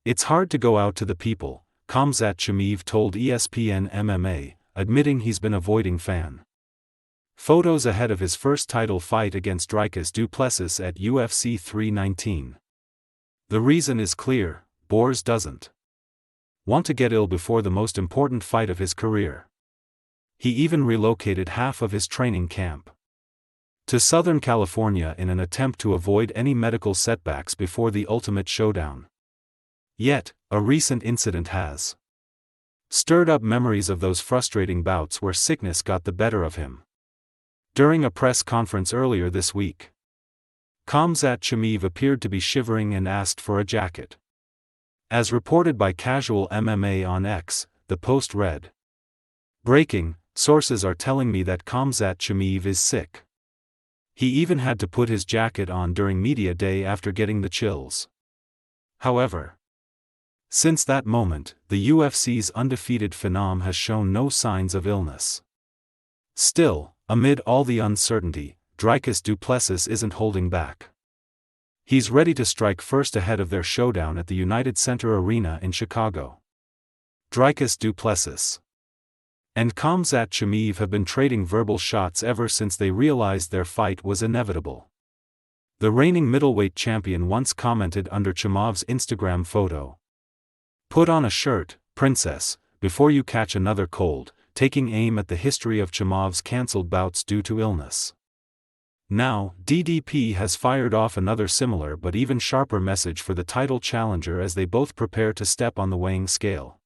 It's hard to go out to the people, Khamzat Chimaev told ESPN MMA, admitting he's been avoiding fan photos ahead of his first title fight against Dricus du Plessis at UFC 319. The reason is clear: Borz doesn't want to get ill before the most important fight of his career. He even relocated half of his training camp to Southern California in an attempt to avoid any medical setbacks before the ultimate showdown. Yet, a recent incident has stirred up memories of those frustrating bouts where sickness got the better of him. During a press conference earlier this week, Khamzat Chimaev appeared to be shivering and asked for a jacket. As reported by Casual MMA on X, the post read, "Breaking, sources are telling me that Khamzat Chimaev is sick. He even had to put his jacket on during media day after getting the chills." However, since that moment, the UFC's undefeated phenom has shown no signs of illness. Still, amid all the uncertainty, Dricus du Plessis isn't holding back. He's ready to strike first ahead of their showdown at the United Center Arena in Chicago. Dricus du Plessis and Khamzat Chimaev have been trading verbal shots ever since they realized their fight was inevitable. The reigning middleweight champion once commented under Chimaev's Instagram photo, "Put on a shirt, princess, before you catch another cold," taking aim at the history of Chimaev's cancelled bouts due to illness. Now, DDP has fired off another similar but even sharper message for the title challenger as they both prepare to step on the weighing scale.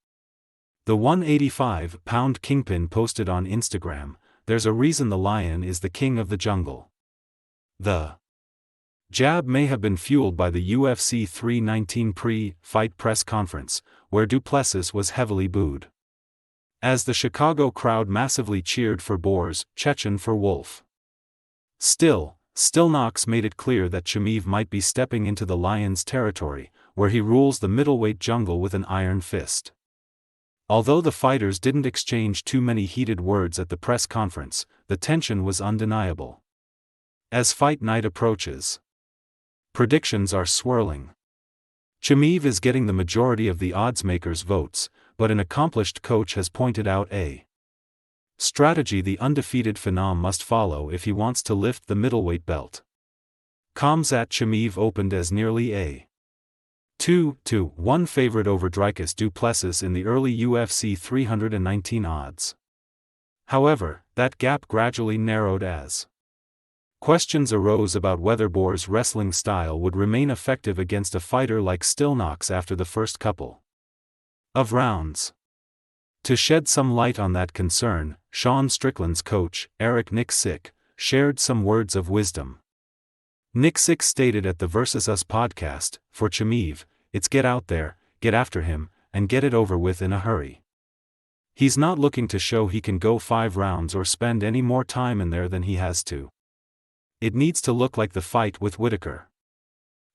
The 185-pound kingpin posted on Instagram, "There's a reason the lion is the king of the jungle." The jab may have been fueled by the UFC 319 pre-fight press conference, where du Plessis was heavily booed, as the Chicago crowd massively cheered for Borz, Chechen for Wolf. Still Knox made it clear that Chimaev might be stepping into the Lion's territory, where he rules the middleweight jungle with an iron fist. Although the fighters didn't exchange too many heated words at the press conference, the tension was undeniable. As fight night approaches, predictions are swirling. Chimaev is getting the majority of the oddsmakers' votes, but an accomplished coach has pointed out a strategy the undefeated phenom must follow if he wants to lift the middleweight belt. Khamzat Chimaev opened as nearly a 2-1 favorite over Dricus du Plessis in the early UFC 319 odds. However, that gap gradually narrowed as questions arose about whether Borz' wrestling style would remain effective against a fighter like Knox after the first couple of rounds. To shed some light on that concern, Sean Strickland's coach, Eric Nixick, shared some words of wisdom. Nixick stated at the Versus Us podcast, "For Chimaev, it's get out there, get after him, and get it over with in a hurry. He's not looking to show he can go 5 rounds or spend any more time in there than he has to. It needs to look like the fight with Whitaker.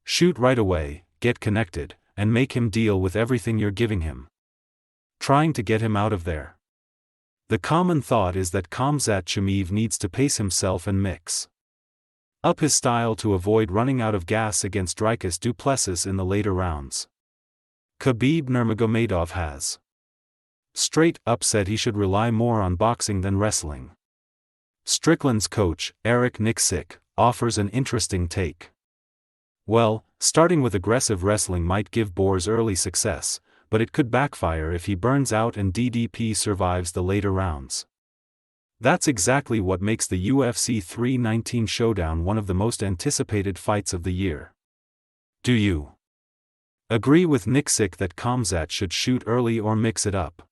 Shoot right away, get connected, and make him deal with everything you're giving him. Trying to get him out of there." The common thought is that Khamzat Chimaev needs to pace himself and mix up his style to avoid running out of gas against Dricus du Plessis in the later rounds. Khabib Nurmagomedov has straight up said he should rely more on boxing than wrestling. Strickland's coach, Eric Nixick, offers an interesting take. "Well, starting with aggressive wrestling might give Borz early success, but it could backfire if he burns out and DDP survives the later rounds. That's exactly what makes the UFC 319 showdown one of the most anticipated fights of the year." Do you agree with Nixick that Khamzat should shoot early or mix it up?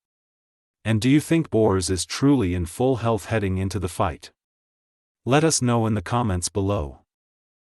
And do you think Borz is truly in full health heading into the fight? Let us know in the comments below.